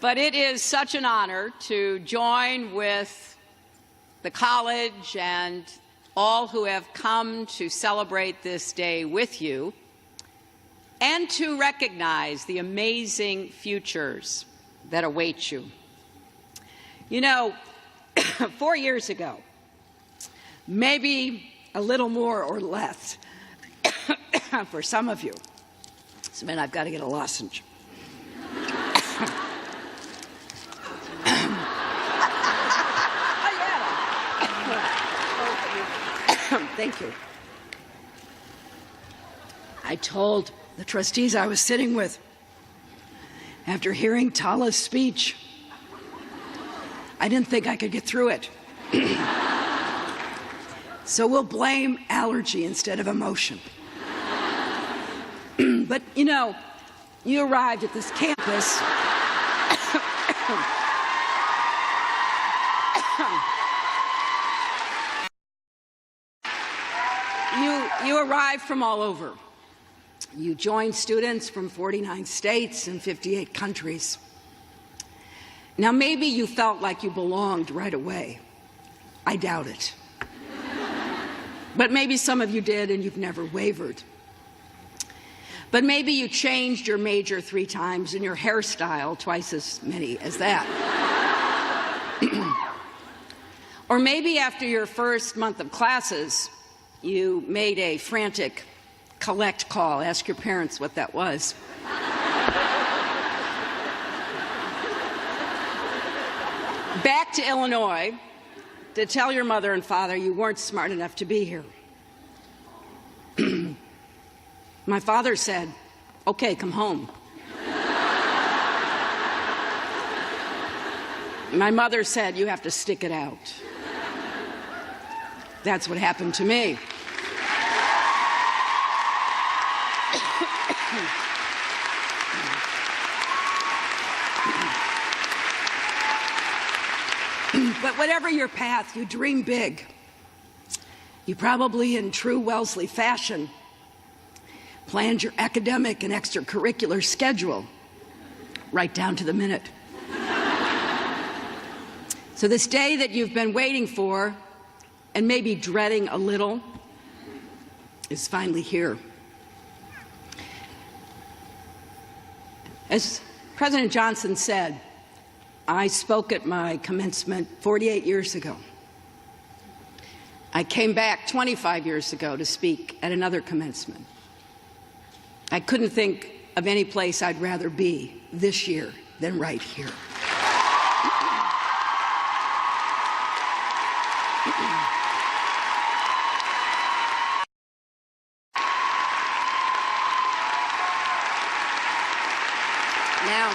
But it is such an honor to join with the college and all who have come to celebrate this day with you and to recognize the amazing futures that await you. You know, 4 years ago, maybe a little more or less for some of you. This minute I've got to get a lozenge. Thank you. I told the trustees I was sitting with, after hearing Tala's speech, I didn't think I could get through it. So we'll blame allergy instead of emotion. But, you know, you arrived at this campus You arrived from all over. You joined students from 49 states and 58 countries. Now, maybe you felt like you belonged right away. I doubt it. But maybe some of you did and you've never wavered. But maybe you changed your major 3 times and your hairstyle twice as many as that. Or maybe after your first month of classes, you made a frantic collect call. Ask your parents what that was. Back to Illinois to tell your mother and father you weren't smart enough to be here. My father said, "Okay, come home." My mother said, "You have to stick it out." That's what happened to me. But whatever your path, you dream big. You probably, in true Wellesley fashion, planned your academic and extracurricular schedule right down to the minute. So this day that you've been waiting for and maybe dreading a little is finally here. As President Johnson said, I spoke at my commencement 48 years ago. I came back 25 years ago to speak at another commencement. I couldn't think of any place I'd rather be this year than right here. Now,